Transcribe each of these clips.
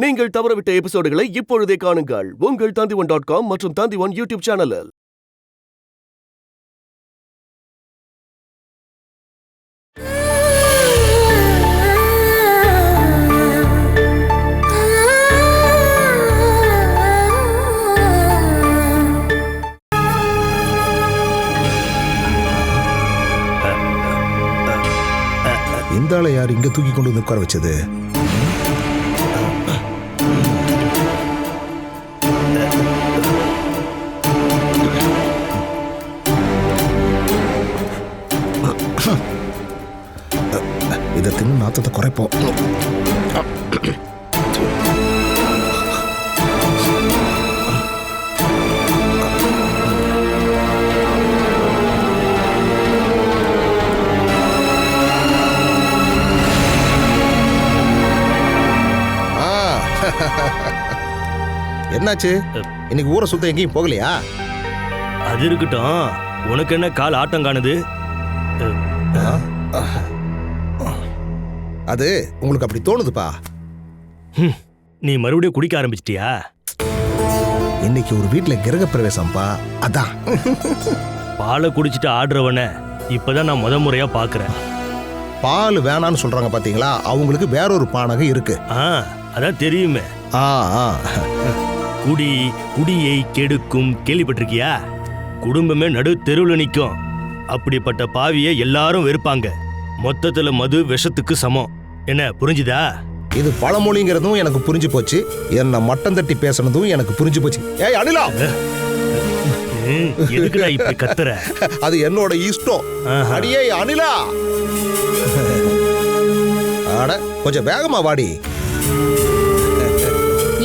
நீங்கள் தவறவிட்ட எபிசோடுகளை இப்பொழுதே காணுங்கள் உங்கள் Tandivan.com மற்றும் Tandivan யூடியூப் சேனலில். இந்த ஆளை யார் இங்க தூக்கி கொண்டு வந்து உட்கார வச்சது? இதை தின்னு நாத்தத்தை குறைப்போம். என்னாச்சு? இன்னைக்கு ஊரை சுத்த எங்கேயும் போகலையா? அது இருக்கட்டும், உனக்கு என்ன கால் ஆட்டம் காணுது? அது உங்களுக்கு அப்படி தோணுதுப்பா. நீ மறுபடியும் குடிக்க ஆரம்பிச்சிட்டியா? இன்னைக்கு ஒரு வீட்டுல கிரக பிரவேசம்பா, அதான். பாலை குடிச்சிட்டு ஆடுறவன இப்பதான் நான் முறையா பாக்குறேன். பால் வேணான்னு சொல்றாங்க பாத்தீங்களா? அவங்களுக்கு வேறொரு பானகம் இருக்கு. அதான் தெரியுமே. குடியை கெடுக்கும் கேள்விப்பட்டிருக்கியா? குடும்பமே நடு தெருவில் நிற்கும். அப்படிப்பட்ட பாவியை எல்லாரும் வெறுப்பாங்க. மொத்தத்துல மது விஷத்துக்கு சமம். என்ன புரிஞ்சுதா? இது பழமொழிங்கிறதும் எனக்கு புரிஞ்சு போச்சு. என்ன மட்டம் தட்டி பேசுனதும் எனக்கு புரிஞ்சு போச்சு. ஏய் அனிலா, எதுக்குடா இப்படி கத்துற? அது என்னோட இஷ்டம். அடியே அனிலா, அட கொஞ்சம் வேகமா வாடி.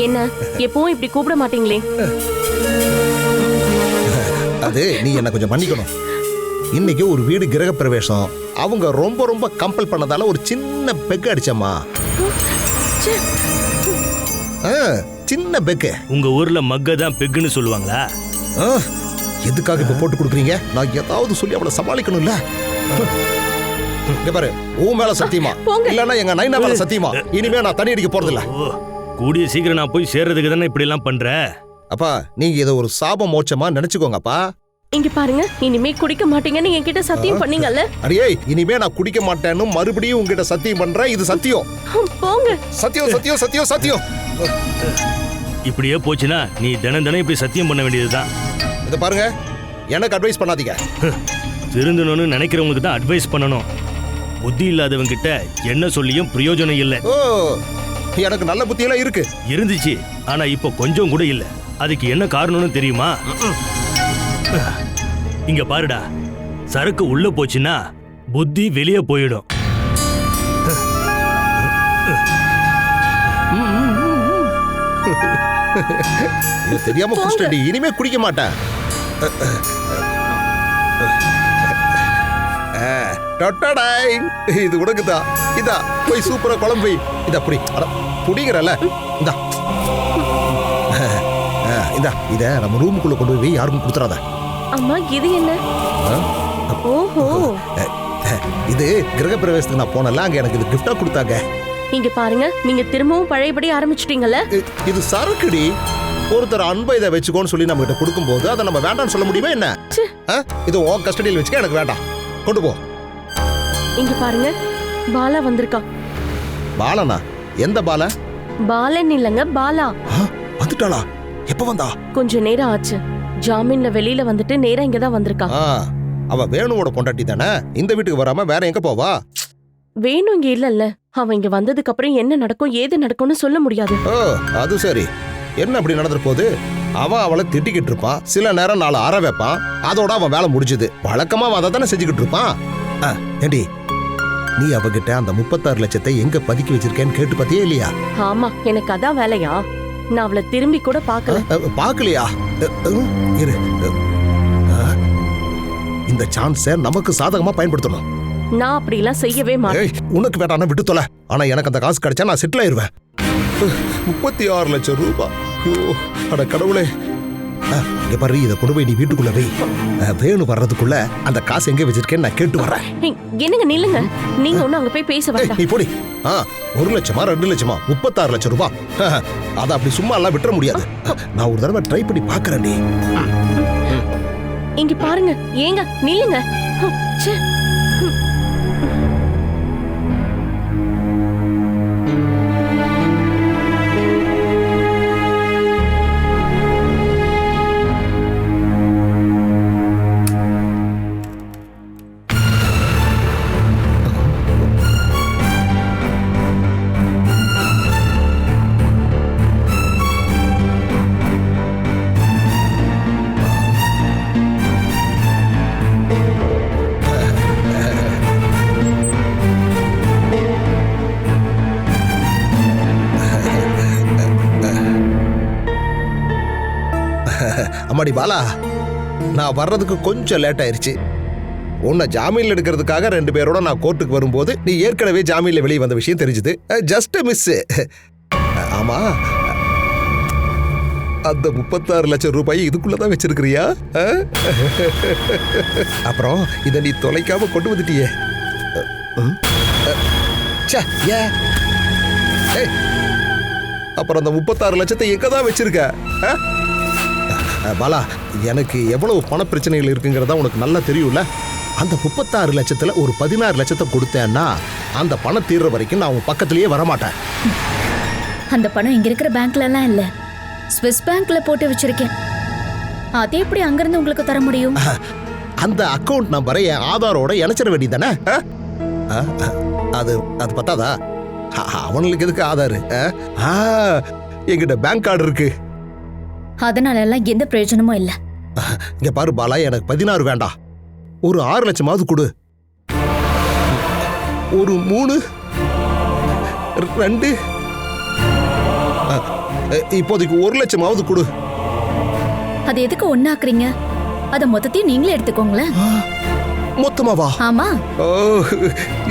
என்ன எப்பவும் இப்படி கூப்பிட மாட்டீங்களே? அது நீ என்ன கொஞ்சம் மன்னிக்கணும். இன்னைக்கு ஒரு வீடு கிரக பிரவேசம். அவங்க ரொம்ப ரொம்ப கம்பல் பண்ணதால ஒரு சின்ன பெக்கு அடிச்சம்மா. சின்ன பெக்கு. உங்க ஊர்ல மக்க தான் பெக்குன்னு சொல்லுவாங்களா? எதுக்காக இப்ப போட்டு கொடுக்குறீங்க? நான் ஏதாவது சொல்லி அவளை சமாளிக்கணும்ல. பாரு, உன் மேல சத்தியமா இல்லன்னா எங்க நைனா மேல சத்தியமா இனிமே நான் தண்ணி அடிக்க போறது இல்ல. கூடிய சீக்கிரம் நான் போய் சேர்றதுக்கு தானே இப்படி எல்லாம் பண்ற. அப்பா, நீங்க இதை ஒரு சாப மோட்சமா நினைச்சுக்கோங்கப்பா. இங்க பாருங்க, இனிமே குடிக்க மாட்டீங்கன்னு என்கிட்ட சத்தியம் பண்ணீங்கல்ல? அடியே, இனிமே நான் குடிக்க மாட்டேன்னு மறுபடியும் உங்ககிட்ட சத்தியம் பண்றேன். இது சத்தியம். போங்க. சத்தியம் சத்தியம் சத்தியம் சத்தியம். இப்படியே போச்சுன்னா நீ தினம் இப்படி சத்தியம் பண்ண வேண்டியதுதான். இத பாருங்க, எனக்கு அட்வைஸ் பண்ணாதீங்க. திருந்தணும்னு நினைக்கிறவங்களுக்கு தான் அட்வைஸ் பண்ணணும். புத்தி இல்லாதவங்க கிட்ட என்ன சொல்லியும் பிரயோஜனம் இல்லை. ஓ, எனக்கு நல்ல புத்தியெல்லாம் இருக்கு. இருந்துச்சு, ஆனா இப்போ கொஞ்சம் கூட இல்ல. அதுக்கு என்ன காரணம்னு தெரியுமா? இங்க பாருடா, சரக்கு உள்ள போச்சுன்னா புத்தி வெளியே போயிடும். தெரியாம குடிச்சிட்டேன். இனிமே குடிக்க மாட்டேன். இது உனக்குதான். இதா போய் சூப்பரா குழம்பு. இதா புடி புடிங்கிறல்ல. இந்தா இந்தா, இத நம்ம ரூமுக்குள்ள கொண்டு போய் யாருக்கும் கொடுத்துறாத. அம்மா, இது என்ன? ஓஹோ, இது கிரக பிரவேசத்துக்கு நான் போனல, அங்க எனக்கு இது கிஃப்டா கொடுத்தாங்க. இங்க பாருங்க, நீங்க திரும்பவும் பழையபடி ஆரம்பிச்சிட்டீங்கல்ல. இது சரக்குடி. ஒருத்தர் அன்பை இதை வச்சுக்கோன்னு சொல்லி நம்ம கிட்ட கொடுக்கும்போது அதை நம்ம வேண்டாம்னு சொல்ல முடியுமா என்ன? இது உன் கஸ்டடியில் வச்சுக்க, எனக்கு வேண்டாம், கொண்டு போ. இங்க பாருங்க, பாலா வந்திருக்கா. பாலனா? எந்த பாலா? பாலன் இல்லங்க, பாலா. வந்துட்டாளா? எப்ப வந்தா? கொஞ்ச நேரம் ஆச்சு. ஜாமீன்ல வெளியில வந்துட்டு நேரா இங்கதான் வந்திருக்கா. அவ வேணுவோட பொண்டாட்டி தானே. இந்த வீட்டுக்கு வராம வேற எங்க போவா? வேணும் இங்க இல்லல்ல. அவ இங்க வந்ததுக்கு அப்புறம் என்ன நடக்கும் ஏது நடக்கும்னு சொல்ல முடியாது. அது சரி. என்ன அப்படி நடந்துற போது? அவன் அவளை திட்டிக்கிட்டு இருப்பான். சில நேரம் நாளை அற வைப்பான். அதோட அவன் வேலை முடிஞ்சது. வழக்கமா அதை தானே செஞ்சுக்கிட்டு இருப்பான். ஏண்டி, நீ அவகிட்ட அந்த 36 லட்சத்தை எங்க பதுக்கி வச்சிருக்கேன்னு கேட்டு பாத்தியே இல்லையா? ஆமா, எனக்கு அதான் வேலையா? நான் அவளை திரும்பி கூட பாக்கல. பாக்கலையா? இரு, இந்த சான்ஸை நமக்கு சாதகமா பயன்படுத்தணும். நான் அப்படி எல்லாம் செய்யவே மாட்டேன். உனக்கு வேண்டாம் விட்டு தொலை. ஆனா எனக்கு அந்த காசு கிடைச்சா நான் செட்டில் ஆயிருவேன். 36 லட்சம் ரூபாய். அட கடவுளே, இங்க பாரு, இதை கொண்டு போய் நீ வீட்டுக்குள்ள வை. வேணு வர்றதுக்குள்ள அந்த காசு எங்க வச்சிருக்கேன்னு நான் கேட்டு வரேன். ஏய், என்னங்க நில்லுங்க. நீங்க ஒண்ணு அங்க போய் பேச வேண்டாம். நீ போடி. 1 லட்சமா 2 லட்சமா 36 லட்சம் ரூபாய். அதை அப்படி சும்மா எல்லாம் விட்டுற முடியாது. நான் ஒரு தடவை ட்ரை பண்ணி பாக்குறேன். நீ இங்க பாருங்க. ஏங்க நில்லுங்க. ச்சே. அம்மாடி பாலா, நான் வர்றதுக்கு கொஞ்சம் லேட் ஆயிருச்சு. உன்னை ஜாமீன்ல எடுக்கிறதுக்காக 2 பேரோட நான் கோர்ட்டுக்கு வரும்போது நீ ஏற்கனவே ஜாமீன்ல வெளியே வந்த விஷயம் தெரிஞ்சுது. Just miss. ஆமா, அந்த 36 லட்சம் ரூபாய் இதுக்குள்ளதான் வச்சிருக்கிறியா? அப்புறம் இதை நீ தொலைக்காம கொண்டு வந்துட்டியே. அப்புறம் அந்த 36 லட்சத்தை எங்கதான் வச்சிருக்க? பாலா, எனக்கு எவ்வளவு பண பிரச்சனைகள் இருக்குங்கிறதா உனக்கு நல்லா தெரியும்ல. அந்த 36 லட்சத்துல ஒரு 16 லட்சத்தை கொடுத்தேன்னா அந்த பணம் தீர்ற வரைக்கும் நான் உன் பக்கத்திலேயே வரமாட்டேன். அந்த பணம் இங்க இருக்கிற பேங்க்ல எல்லாம் இல்ல, ஸ்விஸ் பேங்க்ல போட்டு வச்சிருக்கேன். அது எப்படி அங்கிருந்து உங்களுக்கு தர முடியும்? அந்த அக்கவுண்ட் நம்பரை என் ஆதாரோட இணைச்சிட வேண்டியதானே? அது அது பத்தாதா? அவனுக்கு எதுக்கு ஆதார்? என்கிட்ட பேங்க் கார்டு இருக்கு. அதனால எல்லாம் எந்த பிரயோஜனமும் இல்ல. இங்க பாரு பாலா, எனக்கு 16 வேண்டாம், ஒரு 6 லட்சமாவது கொடு. ஒரு 3 2 இப்போதைக்கு 1 லட்சமாவது கொடு. அது எதுக்கு ஒண்ணாக்குறீங்க? அத மொத்தத்தையும் நீங்களே எடுத்துக்கோங்களேன். மொத்தமாவா? ஆமா.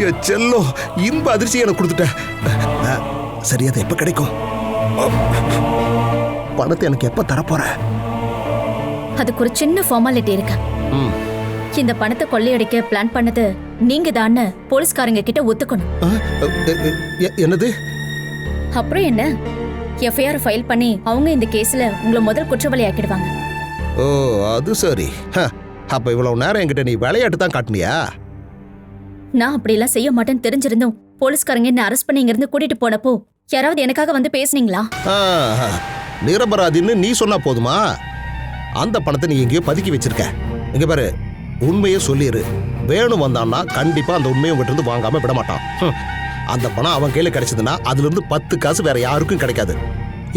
என் செல்லம், இன்ப அதிர்ச்சி எனக்கு கொடுத்துட்ட. சரி, அது எப்ப கிடைக்கும்? பணத்தை எனக்கு எப்ப தரப்போற? அதுக்கு ஒரு சின்ன ஃபார்மாலிட்டி இருக்கு. இந்த பணத்தை கொள்ளையடிக்க பிளான் பண்ணது நீங்க தான் போலீஸ்காரங்க கிட்ட ஒத்துக்கணும். என்னது? அப்புறம் என்ன, எஃப்ஐஆர் ஃபைல் பண்ணி அவங்க இந்த கேஸ்ல உங்களை முதல் குற்றவாளி ஆக்கிடுவாங்க. ஓ, அது சரி. அப்ப இவ்வளவு நேரம் என்கிட்ட நீ விளையாட்டு தான் காட்டினியா? நான் அப்படிலாம் செய்ய மாட்டேன்னு தெரிஞ்சிருந்தும் போலீஸ்காரங்க என்ன அரெஸ்ட் பண்ணி இங்கிருந்து கூட்டிட்டு போனப்போ யாராவது எனக்காக வந்து பேசுனீங்களா? நிரபராதின்னு நீ சொன்னா போதுமா? அந்த பணத்தை நீ எங்கேயோ பதுக்கி வச்சிருக்க. இங்க பாரு, உண்மையை சொல்லிரு. வேணு வந்தான்னா கண்டிப்பா அந்த உண்மையை உங்ககிட்ட இருந்து வாங்காம விட மாட்டான். அந்த பணம் அவன் கையில கிடைச்சதுன்னா அதுல இருந்து 10 காசு வேற யாருக்கும் கிடைக்காது.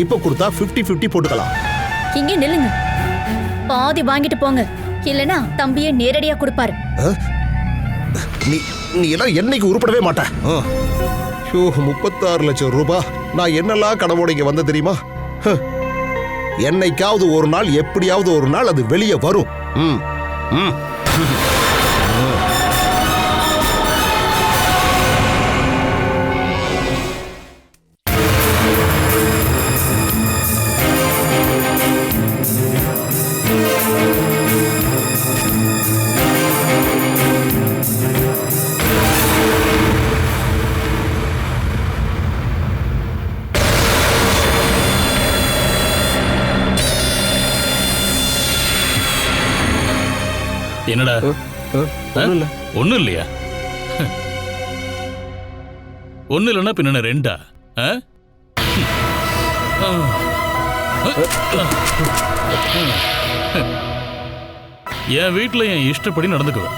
இப்ப கொடுத்தா 50-50 போட்டுக்கலாம். இங்கே நில்லுங்க, பாதி வாங்கிட்டு போங்க, இல்லனா தம்பியை நேரடியா கொடுப்பாரு. நீ எல்லாம் என்னைக்கு உருப்படவே மாட்டேன். 36 லட்சம் ரூபாய், நான் என்னெல்லாம் கடவோட இங்க வந்த தெரியுமா? என்னைக்காவது ஒரு நாள், எப்படியாவது ஒரு நாள் அது வெளியே வரும். என்னடா? ஒண்ணு இல்லையா? ஒண்ணு இல்லைன்னா பின்ன 2? என் வீட்டுல என் இஷ்டப்படி நடந்துக்குவேன்.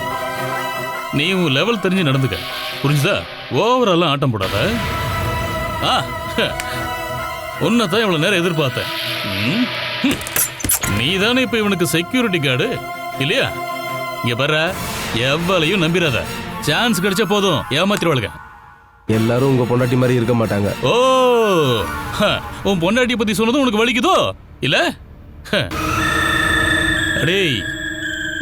நீ உன் லெவல் தெரிஞ்சு நடந்துக்க, புரிஞ்சுதா? ஓவரெல்லாம் ஆட்டம் போடாத. உன்னதான் இவ்வளவு நேரம் எதிர்பார்த்தேன். நீ தானே இப்ப இவனுக்கு செக்யூரிட்டி கார்டு இல்லையா? இங்க பாரு, எவ்வளையும் நம்பிராத. சான்ஸ் கிடைச்ச போதும் ஏமாத்திருவாளுங்க. எல்லாரும் உங்க பொண்டாட்டி மாதிரி இருக்க மாட்டாங்க. ஓ, உன் பொண்டாட்டி பத்தி சொன்னதும் உனக்கு வலிக்குதோ இல்ல? அடேய்,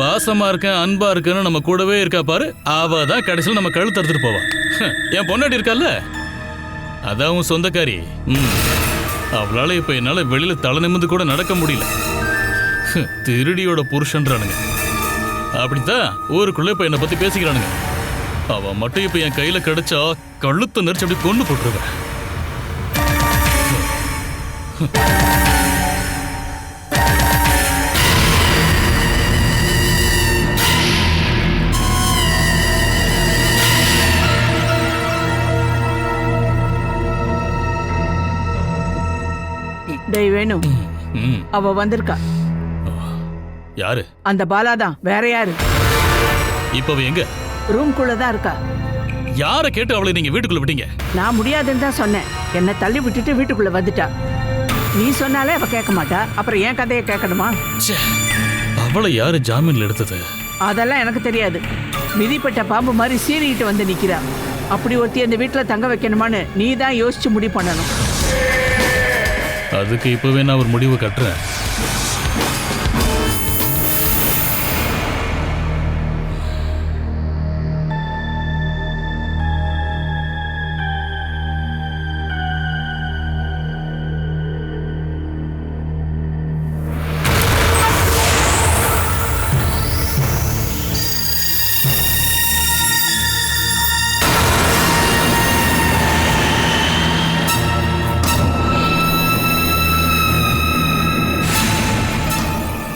பாசமா இருக்கேன், அன்பா இருக்கேன்னு நம்ம கூடவே இருக்கா பாரு, அவ தான் கடைசியில் நம்ம கழுத்து அறுத்துட்டு போவா. என் பொண்டாட்டி இருக்கல்ல, அதான் உன் சொந்தக்காரி. அவளால இப்ப என்னால வெளியில தலை நிமிந்து கூட நடக்க முடியல. திருடியோட புருஷன்றானுங்க. அப்படித்தான் ஊருக்குள்ள இப்ப என்னை பத்தி பேசிக்கிறானுங்க. அவன் மட்டும் இப்ப என் கையில கிடைச்சா கழுத்தை நெரிச்சு அப்படி கொண்டு போட்டுருவேன். டேய் வேணு, ம், அவ வந்திருக்கா. யாரு? அந்த பாலாதான், வேற யாரு? இப்ப அவ எங்க? ரூம்குள்ளதான் இருக்கா. யார கேட்டு அவளை நீங்க வீட்டுக்குள்ள விட்டீங்க? நான் முடியாதுன்னு தான் சொன்னேன். என்னை தள்ளி விட்டுட்டு வீட்டுக்குள்ள வந்துட்டா. நீ சொன்னாலே அவ கேட்க மாட்டா, அப்புறம் என் கதையை கேட்கணுமா? ச்சே, அவளை யாரு ஜாமீன்ல எடுத்தது? அதெல்லாம் எனக்கு தெரியாது. மிதிப்பட்ட பாம்பு மாதிரி சீறிக்கிட்டு வந்து நிக்கிறா. அப்படி ஒருத்தி அந்த வீட்டுல தங்க வைக்கணுமான்னு நீ தான் யோசிச்சு முடிவு பண்ணணும். அதுக்கு இப்பவே நான் ஒரு முடிவு கட்டுறேன்.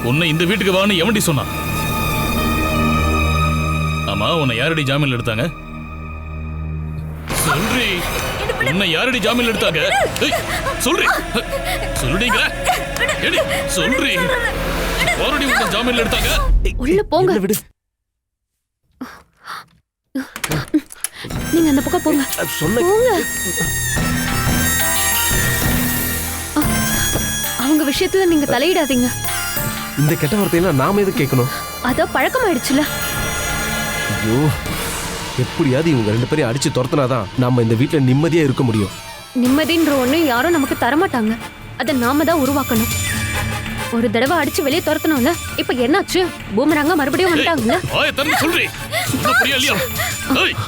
உன்னை இந்த வீட்டுக்கு வான்னு எவன்டி சொன்னான்? ஆமா, உன்னை யாரடி ஜாமீன்ல எடுத்தாங்க? சொல்றி, உன்னை யாரடி ஜாமீன்ல எடுத்தாங்க? ஏய், சொல்றி, சொல்றீங்க. ஏடி, சொல்றி, யாரடி உன்னை ஜாமீன்ல எடுத்தாங்க? உள்ள போங்க. விடு. நீங்க அந்த பக்கம் போங்க. சொன்ன போங்க. அவங்க விஷயத்துல நீங்க தலையிடாதீங்க. இந்த கெட்ட வார்த்தையெல்லாம் நாம எது கேட்கணும்? அதான் பழக்கமாயிடுச்சுல. ஐயோ, எப்படியாவது இவங்க 2 பேரையும் அடிச்சு துரத்துனாதான் நாம இந்த வீட்டுல நிம்மதியா இருக்க முடியும். நிம்மதின்ற ஒண்ணு யாரும் நமக்கு தரமாட்டாங்க. அதை நாம தான் உருவாக்கணும். ஒரு தடவை அடிச்சு வெளியே துரத்தணும்ல. இப்ப என்னாச்சு? பூமராங்க மறுபடியும் வந்துட்டாங்கல்ல. வாயை திறந்து சொல்றி, சொன்ன புரியா இல்லையா? ஏய்,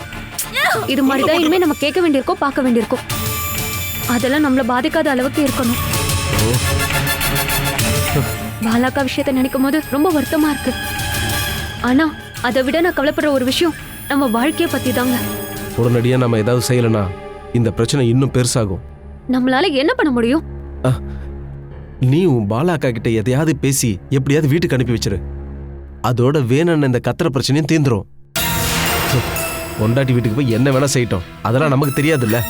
இது மாதிரிதான் இனிமே நம்ம கேட்க வேண்டியிருக்கோம், பார்க்க வேண்டியிருக்கோம். அதெல்லாம் நம்மள பாதிக்காத அளவுக்கு இருக்கணும். பாலாக்கா விஷயத்தை நினைக்கும் போது ரொம்ப வருத்தமா இருக்கு. ஆனா அதை விட நான் கவலைப்படுற ஒரு விஷயம் நம்ம வாழ்க்கைய பத்தி தாங்க. உடனடியா நம்ம ஏதாவது செய்யலனா இந்த பிரச்சனை இன்னும் பெருசாகும். நம்மளால என்ன பண்ண முடியும்? நீ உன் பாலாக்கா கிட்ட எதையாவது பேசி எப்படியாவது வீட்டுக்கு அனுப்பி வச்சிரு. அதோட வேணும்னு இந்த கத்திர பிரச்சனையும் தீந்துரும். பொண்டாட்டி வீட்டுக்கு போய் என்ன வேணா செய்யட்டும், அதெல்லாம் நமக்கு தெரியாதுல்ல.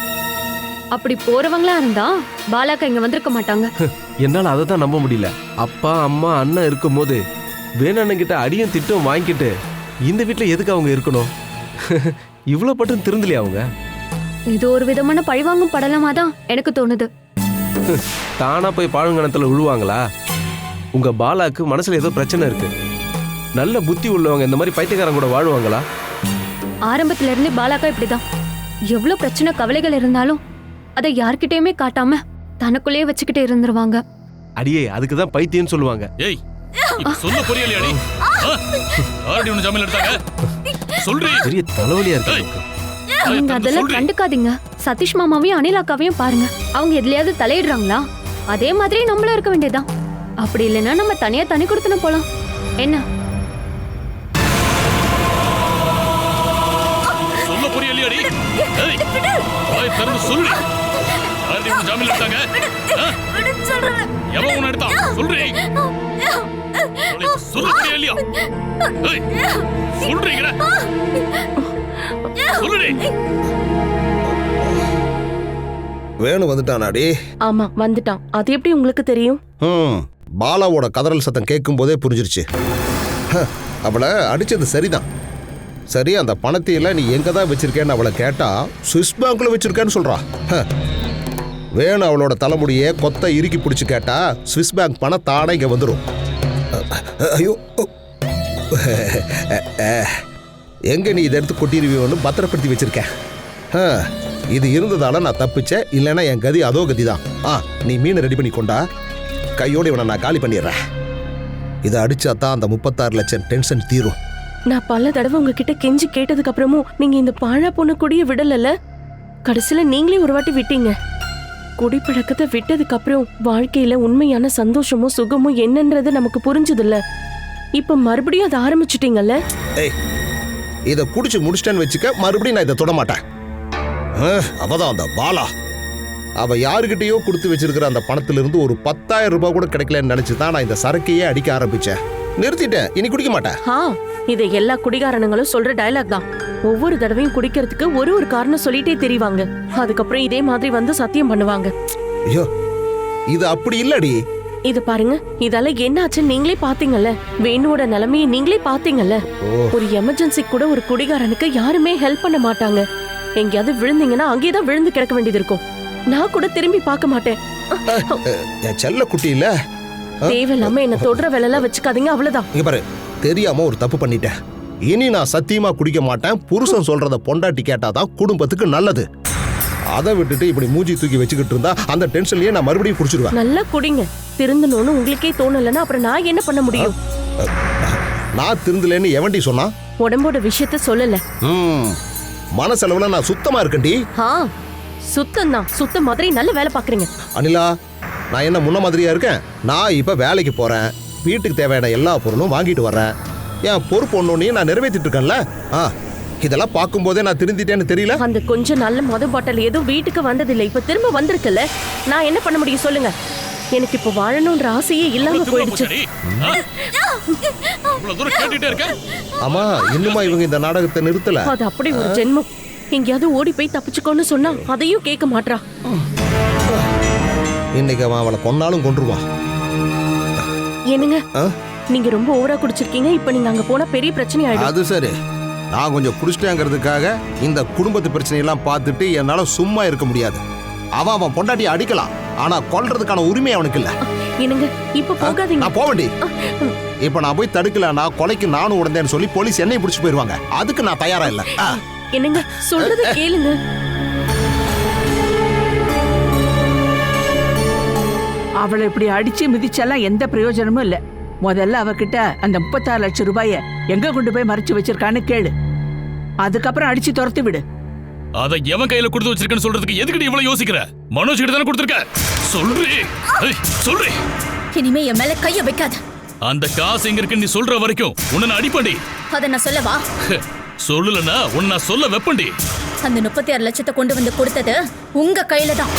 அப்படி போறவங்களா இருந்தா பாலாக்கா இங்க வந்திருக்க மாட்டாங்க. என்னால அதை தான் நம்ப முடியல. அப்பா அம்மா அண்ணன் இருக்கும் போது வேணண்ணன் கிட்ட அடியும் திட்டம் வாங்கிக்கிட்டு இந்த வீட்டுல எதுக்கு அவங்க இருக்கணும்? இவ்வளவு பட்டும் திருந்தலையா அவங்க? இது ஒரு விதமான பழிவாங்கும் படலமா தான் எனக்கு தோணுது. தானா போய் பாழுங்கணத்துல விழுவாங்களா? உங்க பாலாக்கு மனசுல ஏதோ பிரச்சனை இருக்கு. நல்ல புத்தி உள்ளவங்க இந்த மாதிரி பைத்தியக்காரங்க கூட வாழ்வாங்களா? ஆரம்பத்துல இருந்தே பாலாக்கா இப்படிதான். எவ்வளவு பிரச்சனை கவலைகள் இருந்தாலும் அதை யார்கிட்டயுமே காட்டாம தனக்குள்ளேயே வச்சுக்கிட்டு இருந்துருவாங்க. அடியே, அதுக்குதான் பைத்தியம்னு சொல்லுவாங்க. ஏய், இப்ப சொல்ல புரியா இல்லையாடி? யாரடி உன்னை ஜாமீன்ல எடுத்தாங்க? சொல்றி. பெரிய தலைவலியா இருக்கு எனக்கு. நீங்க அதெல்லாம் கண்டுக்காதீங்க. சதீஷ் மாமாவையும் அனில் அக்காவையும் பாருங்க. அவங்க எதுலயாவது தலையிடுறாங்களா? அதே மாதிரி நம்மளும் இருக்க வேண்டியதுதான். அப்படி இல்லைன்னா நம்ம தனியா தனி கொடுத்துன போலாம். என்ன சொல்ல புரியா இல்லையாடி? ஏய், வாயை திறந்து சொல்லு. யாரடி உன்னை ஜாமீன்ல எடுத்தாங்க? எவன் உன்னை எடுத்தான்? சொல்றி. சொல்ல புரியா இல்லையா? ஏய், சொல்றீங்கடா. சொல்லுடி. வேணு வந்துட்டானாடி? ஆமா, வந்துட்டான். அது எப்படி உங்களுக்கு தெரியும்? பாலாவோட கதறல் சத்தம் கேட்கும் போதே புரிஞ்சிருச்சு. அவளை அடிச்சது சரிதான். சரி, அந்த பணத்தையெல்லாம் நீ எங்க தான் வச்சிருக்கேன்னு அவளை கேட்டா சுவிஸ் பேங்க்ல வச்சிருக்கேன்னு சொல்றா. வேணு அவளோட தலைமுடியை கொத்த இறுக்கி பிடிச்சி கேட்டா சுவிஸ் பேங்க் பணம் தானே இங்க வந்துடும். ஐயோ, எங்க நீ இதை எடுத்து கொட்டிடுவியோன்னு பத்திரப்படுத்தி வச்சிருக்கேன். இது இருந்ததால நான் தப்பிச்சேன், இல்லைன்னா என் கதி அதோ கதி தான். நீ மீனை ரெடி பண்ணி கொண்டா, கையோடு இவனை நான் காலி பண்ணிடுறேன். இதை அடிச்சா தான் அந்த 36 லட்சம் டென்ஷன் தீரும். நான் பல தடவை உங்ககிட்ட கெஞ்சி கேட்டதுக்கு அப்புறமும் நீங்க இந்த பாழா பொண்ணு கூடிய விடலல. கடைசியில நீங்களே ஒரு வாட்டி விட்டீங்க. குடிப்பழக்கத்தை விட்டதுக்கு அப்புறம் வாழ்க்கையில உண்மையான சந்தோஷமும் சுகமும் என்னன்றது நமக்கு புரிஞ்சுதுல்ல. இப்ப மறுபடியும் அதை ஆரம்பிச்சிட்டீங்கல்ல. ஏய், இதை குடிச்சு முடிச்சிட்டேன்னு வச்சுக்க, மறுபடியும் நான் இதை தொட மாட்டேன். அவதான் அந்த பாலா. அவ யாருக்கிட்டயோ கொடுத்து வச்சிருக்கிற அந்த பணத்துல இருந்து ஒரு 10,000 ரூபாய் கூட கிடைக்கலன்னு நினைச்சுதான் நான் இந்த சரக்கையே அடிக்க ஆரம்பிச்சேன். நிறுத்திட்டேன், இனி குடிக்க மாட்டேன். இதை எல்லா குடிகாரனுங்களும் சொல்ற டயலாக் தான். ஒவ்வொரு தடவையும் குடிக்கிறதுக்கு ஒரு காரணம் சொல்லிட்டே தெரிவாங்க. அதுக்கப்புறம் இதே மாதிரி வந்து சத்தியம் பண்ணுவாங்க. ஐயோ, இது அப்படி இல்லடி. இது பாருங்க, இதால என்னாச்சு நீங்களே பாத்தீங்கல்ல. வேணுவோட நிலைமையை நீங்களே பாத்தீங்கல்ல. ஒரு எமர்ஜென்சி கூட ஒரு குடிகாரனுக்கு யாருமே ஹெல்ப் பண்ண மாட்டாங்க. எங்கேயாவது விழுந்தீங்கன்னா அங்கேயேதான் விழுந்து கிடக்க வேண்டியது இருக்கும். நான் கூட திரும்பி பார்க்க மாட்டேன். என் செல்ல குட்டி இல்ல, தேவையில்லாம என்ன தொடுற வேலையெல்லாம் வச்சுக்காதீங்க, அவ்வளவுதான். இங்க பாரு, தெரியாம ஒரு தப்பு பண்ணிட்டேன். இனி நான் சத்தியமா குடிக்க மாட்டேன். புருஷன் சொல்றத பொண்டாட்டி கேட்டாதான் குடும்பத்துக்கு நல்லது. அதை விட்டுட்டு இப்படி மூஞ்சி தூக்கி வச்சுக்கிட்டு இருந்தா அந்த டென்ஷன்லயே நான் மறுபடியும் குடிச்சிருவேன். நல்லா குடிங்க. திருந்தணும்னு உங்களுக்கே தோணலன்னா அப்புறம் நான் என்ன பண்ண முடியும்? நான் திருந்தலன்னு எவன்டி சொன்னா? உடம்போட விஷயத்த சொல்லல. மனசளவுல நான் சுத்தமா இருக்கேன்டி. சுத்தம் தான். சுத்த மாதிரி நல்ல வேலை பாக்குறீங்க. அனிலா, நான் என்ன முன்ன மாதிரியா இருக்கேன்? நான் இப்ப வேலைக்கு போறேன். வீட்டுக்கு தேவையான எல்லா பொருளும் வாங்கிட்டு வர்றேன். என் பொறுப்பு ஒன்னொன்னையும் நான் நிறைவேற்றிட்டு இருக்கேன்ல. இதெல்லாம் பார்க்கும்போதே நான் திருந்திட்டேன்னு தெரியல. அந்த கொஞ்சம் நல்ல மது பாட்டில் எதுவும் வீட்டுக்கு வந்ததில்லை, இப்ப திரும்ப வந்திருக்குல்ல. நான் என்ன பண்ண முடியும் சொல்லுங்க? எனக்கு இப்ப வாழணும்ன்ற ஆசையே இல்லாம போயிடுச்சு. ஆமா, இன்னுமா இவங்க இந்த நாடகத்தை நிறுத்தல? அது அப்படி ஒரு ஜென்மம். எங்கேயாவது ஓடி போய் தப்பிச்சுக்கோன்னு சொன்னா அதையும் கேட்க மாட்றா. இன்னைக்கு அவன் அவளை கொன்னாலும் கொன்றுவான். என்னங்க, நீங்க ரொம்ப ஓவரா குடிச்சிருக்கீங்க. இப்ப நீங்க அங்க போனா பெரிய பிரச்சனை ஆயிடும். அது சரி, நான் கொஞ்சம் குடிச்சிட்டேங்கிறதுக்காக இந்த குடும்பத்து பிரச்சனையெல்லாம் பார்த்துட்டு என்னால சும்மா இருக்க முடியாது. அவன் பொண்டாட்டியை அடிக்கலாம், ஆனா கொல்றதுக்கான உரிமை அவனுக்கு இல்ல. என்னங்க, இப்ப போகாதீங்க. நான் போவேண்டி. இப்ப நான் போய் தடுக்கலன்னா கொலைக்கு நானும் உடந்தேன்னு சொல்லி போலீஸ் என்னை பிடிச்சு போயிருவாங்க. அதுக்கு நான் தயாரா இல்ல. என்னங்க, சொல்றது கேளுங்க. அவளை இப்படி அடிச்சு மிதிச்செல்லாம் எந்த பிரயோஜனமும் இல்ல. முதல்ல அவகிட்ட அந்த 36 லட்சம் ரூபாய எங்க கொண்டு போய் மறைச்சு வச்சிருக்கான்னு கேளு. அதுக்கப்புறம் அடிச்சு துரத்தி விடு. அத எவன் கையில கொடுத்து வச்சிருக்கேன்னு சொல்றதுக்கு எதுக்கு இவ்வளவு யோசிக்கிற? மனோஜ் கிட்ட தானே கொடுத்திருக்க. சொல்றே. இனிமே என் மேல கைய வைக்காத. அந்த காசு எங்க இருக்குன்னு நீ சொல்ற வரைக்கும் உன்னை நான் அடிப்பண்டி. அத நான் சொல்லவா? சொல்லலன்னா உன்னை நான் சொல்ல வெப்பண்டி. அந்த 36 லட்சத்தை கொண்டு வந்து கொடுத்தது உங்க கையில தான்.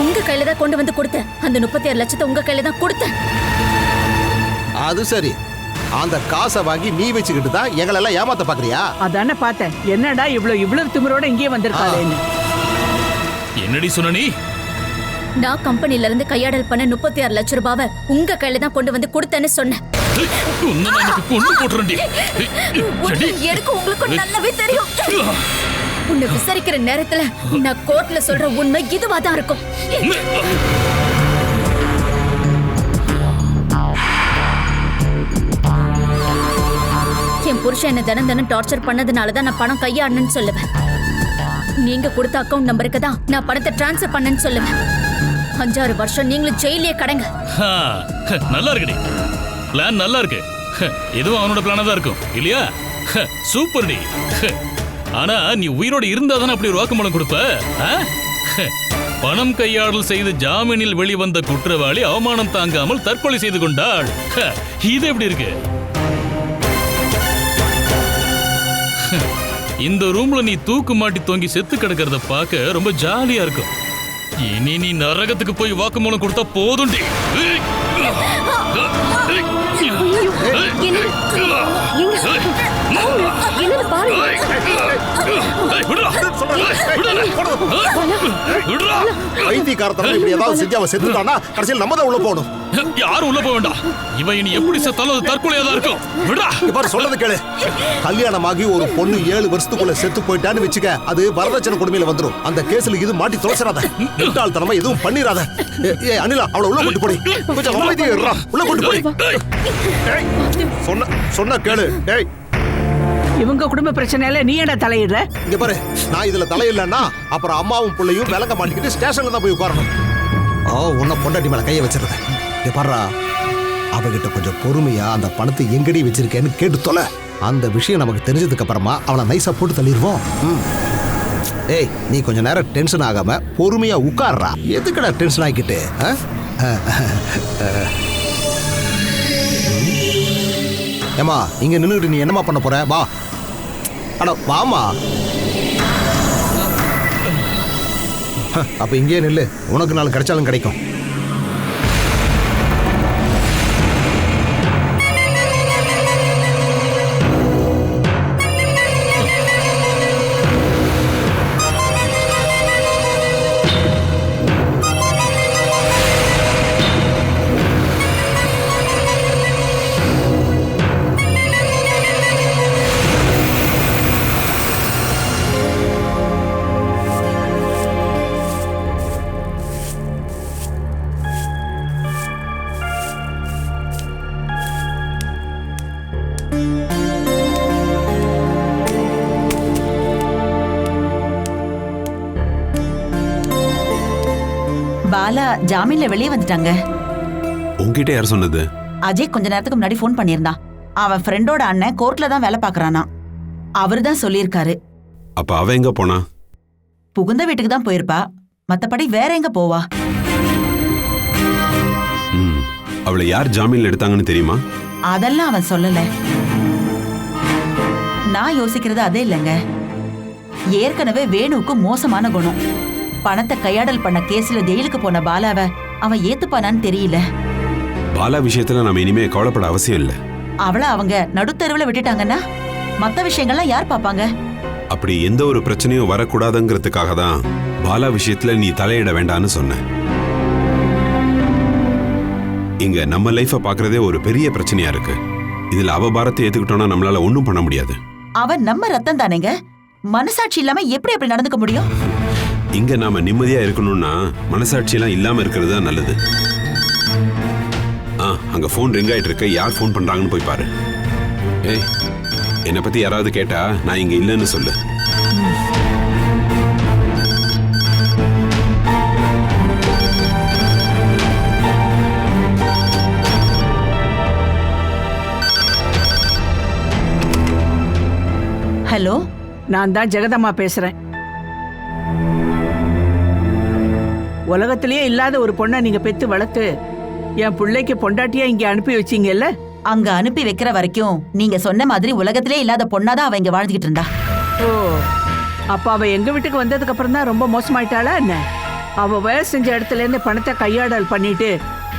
உங்க கையில தான் கொண்டு வந்து கொடுத்தேன். அந்த 36 லட்சத்தை உங்க கையில தான் கொடுத்தேன். அது சரி, அந்த காசை வாங்கி நீ வச்சுக்கிட்டு தான் எங்களெல்லாம் ஏமாத்த பாக்குறியா? அதானே பார்த்தேன். என்னடா இவ்வளவு திமிரோட இங்கே வந்திருக்காளேன்னு. என்னடி சொன்ன நீ? நான் கம்பெனில இருந்து கையாடல் பண்ண 36 லட்சம் ரூபாவை உங்க கையில தான் கொண்டு வந்து கொடுத்தேன்னு சொன்னேன். எனக்கு உங்களுக்கு நல்லாவே தெரியும். உன்னை விசாரிக்கிற நேரத்துல நான் கோர்ட்ல சொல்ற உண்மை இதுவா தான் இருக்கும். என் புருஷன் என்ன தினம் டார்ச்சர் பண்ணதுனாலதான் நான் பணம் கையாடணும்னு சொல்லுவேன். நீங்க கொடுத்த அக்கவுண்ட் நம்பருக்கு தான் நான் பணத்தை டிரான்ஸ்ஃபர் பண்ணேன்னு சொல்லுவேன். 5-6 வருஷம் நீங்களும் ஜெயிலே கடங்க. நல்லா இருக்குடி, பிளான் நல்லா இருக்கு. இதுவும் அவனோட பிளானா தான் இருக்கும் இல்லையா? சூப்பர் டி. ஆனா நீ உயிரோட இருந்தா தானே அப்படி ஒரு வாக்குமூலம் கொடுப்ப? பணம் கையாடல் செய்து ஜாமீனில் வெளிவந்த குற்றவாளி அவமானம் தாங்காமல் தற்கொலை செய்து கொண்டாள். இது எப்படி இருக்கு? இந்த ரூம்ல நீ தூக்கு மாட்டி தொங்கி செத்து கிடக்கிறத பார்க்க ரொம்ப ஜாலியா இருக்கும். இனி நீ நரகத்துக்கு போய் வாக்குமூலம் கொடுத்தா போதும்டி. கடைசியில் நம்ம தான் உள்ள போகணும். யாரும் உள்ள போக வேண்டாம். இவன் இனி எப்படி செத்தாலும் தற்கொலையா தான் இருக்கும். சொல்றது கேளு. கல்யாணமாகி ஒரு பொண்ணு 7 வருஷத்துக்குள்ள செத்து போயிட்டான்னு வச்சுக்க, அது வரதட்சணை கொடுமையில வந்துரும். அந்த கேஸ்ல இது மாட்டி தொலைச்சிடாத. முட்டாள்தனமா எதுவும் பண்ணிராத. அனிலா, அவளை உள்ள கொண்டு போடி. கொஞ்சம் அமைதியா இருடா. உள்ள கொண்டு போடி. சொன்ன கேளு. டேய், இவங்க குடும்ப பிரச்சனையில நீ என்ன தலையிடுற? இங்க பாரு, நான் இதுல தலையிடலன்னா அப்புறம் அம்மாவும் பிள்ளையும் விளங்க மாட்டிக்கிட்டு ஸ்டேஷன்ல தான் போய் உட்காரணும். உன்னை பொண்டாட்டி மேல கையை வச்சிருந்த. இங்க பாருடா, அவகிட்ட கொஞ்சம் பொறுமையா அந்த பணத்தை எங்கடி வச்சிருக்கேன்னு கேட்டு தொலை. அந்த விஷயம் நமக்கு தெரிஞ்சதுக்கு அப்புறமா அவனை நைஸா போட்டு தள்ளிடுவோம். ஏய், நீ கொஞ்ச நேரம் டென்ஷன் ஆகாம பொறுமையா உட்கார்றா. எதுக்குடா டென்ஷன் ஆகிக்கிட்டு? ஏமா, இங்க நின்னுகிட்டு நீ என்னமா பண்ண போற? வா, அட வாமா. அப்ப இங்கே நில்லு, உனக்கு நாள் கிடைச்சாலும் கிடைக்கும். பாலா ஜாமீன்ல வெளியே வந்துட்டாங்க. உங்ககிட்ட யார் சொன்னது? அஜய் கொஞ்ச நேரத்துக்கு முன்னாடி ஃபோன் பண்ணியிருந்தான். அவன் ஃப்ரெண்டோட அண்ணன் கோர்ட்ல தான் வேலை பாக்குறானா. அவரு தான் சொல்லியிருக்காரு. அப்ப அவ எங்க போனா? புகுந்த வீட்டுக்கு தான் போயிருப்பா. மத்தபடி வேற எங்க போவா? அவளை யார் ஜாமீன்ல எடுத்தாங்கன்னு தெரியுமா? அதெல்லாம் அவன் சொல்லல. நான் யோசிக்கிறது அதே இல்லைங்க. ஏற்கனவே வேணுவுக்கு மோசமான குணம். பணத்தை கையாடல் பண்ண கேஸ்ல ஜெயிலுக்கு போன பாலாவை அவன் ஏத்துப்பானான்னு தெரியல. பாலா விஷயத்துல நம்ம இனிமே கவலைப்பட அவசியம் இல்ல. அவளை அவங்க நடுத்தருவுல விட்டுட்டாங்கன்னா மத்த விஷயங்கள்லாம் யார் பாப்பாங்க? அப்படி எந்த ஒரு பிரச்சனையும் வரக்கூடாதுங்கிறதுக்காக தான் பாலா விஷயத்துல நீ தலையிட வேண்டான்னு சொன்ன. இங்க நம்ம லைஃப பாக்குறதே ஒரு பெரிய பிரச்சனையா இருக்கு. இதுல அவ பாரத்தை ஏத்துக்கிட்டோம்னா நம்மளால ஒண்ணும் பண்ண முடியாது. அவன் நம்ம ரத்தம் தானேங்க. மனசாட்சி இல்லாம எப்படி நடந்துக்க முடியும்? இங்க நாம நிம்மதியா இருக்கணும்னா மனசாட்சி எல்லாம் இல்லாம இருக்கிறது தான் நல்லது. அங்க போன் ரிங் ஆயிட்டு இருக்க. யார் போன் பண்றாங்கன்னு போய் பாரு. ஏய், என்னை பத்தி யாராவது கேட்டா நான் இங்க இல்லைன்னு சொல்லு. ஹலோ, நான் தான் ஜெகதம்மா பேசுறேன். உலகத்திலேயே இல்லாத ஒரு பொண்ணை நீங்க பெத்து வளர்த்து என் பிள்ளைக்கு பொண்டாட்டியா இங்க அனுப்பி வச்சீங்கல்ல. அங்க அனுப்பி வைக்கிற வரைக்கும் நீங்க சொன்ன மாதிரி உலகத்திலே இல்லாத பொண்ணாதான் அவ இங்க வாழ்ந்துகிட்டு இருந்தா. ஓ, அப்ப அவ எங்க வீட்டுக்கு வந்ததுக்கு அப்புறம் தான் ரொம்ப மோசமாயிட்டாளா என்ன? அவ வேலை செஞ்ச இடத்துல இருந்து பணத்தை கையாடல் பண்ணிட்டு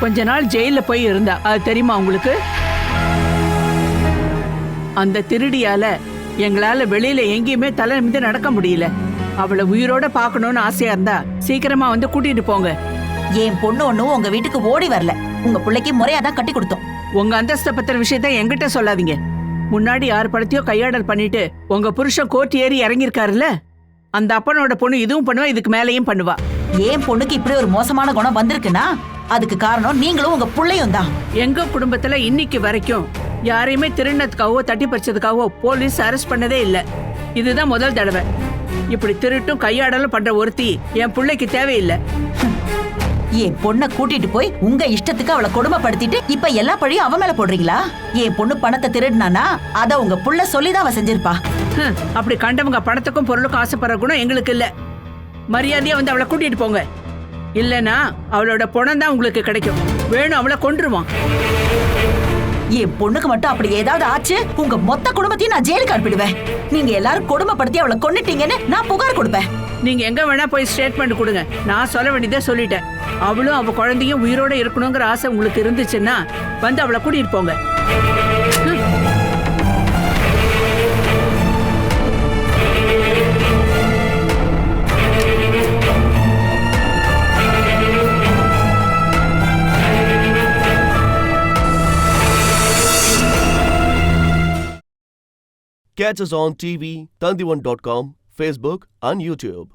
கொஞ்ச நாள் ஜெயில போய் இருந்தா. அது தெரியுமா உங்களுக்கு? அந்த திருடியால எங்களால வெளியில எங்கேயுமே தலை நிமிந்து நடக்க முடியல. அவளை உயிரோட பாக்கணும்னு ஆசையா இருந்தா சீக்கிரமா வந்து கூட்டிட்டு போங்க. என் பொண்ணு ஒண்ணும் உங்க வீட்டுக்கு ஓடி வரல. உங்க பிள்ளைக்கு முறையாதான் கட்டி கொடுத்தோம். உங்க அந்தஸ்த பத்திர விஷயத்த என்கிட்ட சொல்லாதீங்க. முன்னாடி யார் படத்தையோ கையாடல் பண்ணிட்டு உங்க புருஷன் கோர்ட் ஏறி இறங்கியிருக்காருல்ல, அந்த அப்பனோட பொண்ணு இதுவும் பண்ணுவா, இதுக்கு மேலையும் பண்ணுவா. என் பொண்ணுக்கு இப்படி ஒரு மோசமான குணம் வந்திருக்குன்னா அதுக்கு காரணம் நீங்களும் உங்க பிள்ளையும் தான். எங்க குடும்பத்துல இன்னைக்கு வரைக்கும் யாரையுமே திருடினதுக்காகவோ தட்டி பறிச்சதுக்காகவோ போலீஸ் அரெஸ்ட் பண்ணதே இல்ல. இதுதான் முதல் தடவை. இப்படி திருட்டும் கையாடலும் பண்ற ஒருத்தி என் பிள்ளைக்கு தேவையில்லை. என் பொண்ணை கூட்டிட்டு போய் உங்க இஷ்டத்துக்கு அவளை கொடுமைப்படுத்திட்டு இப்ப எல்லா பழியும் அவ மேல போடுறீங்களா? என் பொண்ணு பணத்தை திருடினானா அத உங்க புள்ள சொல்லிதான் அவ செஞ்சிருப்பா. அப்படி கண்டவங்க பணத்துக்கும் பொருளுக்கும் ஆசைப்படுற குணம் எங்களுக்கு இல்ல. மரியாதையா வந்து அவளை கூட்டிட்டு போங்க. இல்லனா அவளோட பணம் தான் உங்களுக்கு கிடைக்கும். வேணும் அவளை கொன்றுவான். என் பொண்ணுக்கு மட்டும் அப்படி ஏதாவது ஆச்சு உங்க மொத்த குடும்பத்தையும் நான் ஜெயிலுக்கு அனுப்பிடுவேன். நீங்க எல்லாரும் கொடுமைப்படுத்தி அவளை கொன்னுட்டீங்கன்னு நான் புகார் கொடுப்பேன். நீங்க எங்க வேணா போய் ஸ்டேட்மெண்ட் கொடுங்க. நான் சொல்ல வேண்டியதை சொல்லிட்டேன். அவளும் அவ குழந்தையும் உயிரோட இருக்கணுங்கிற ஆசை உங்களுக்கு இருந்துச்சுன்னா வந்து அவளை கூட்டிட்டு போங்க. Catch us on TV, Tandivan.com, Facebook and YouTube.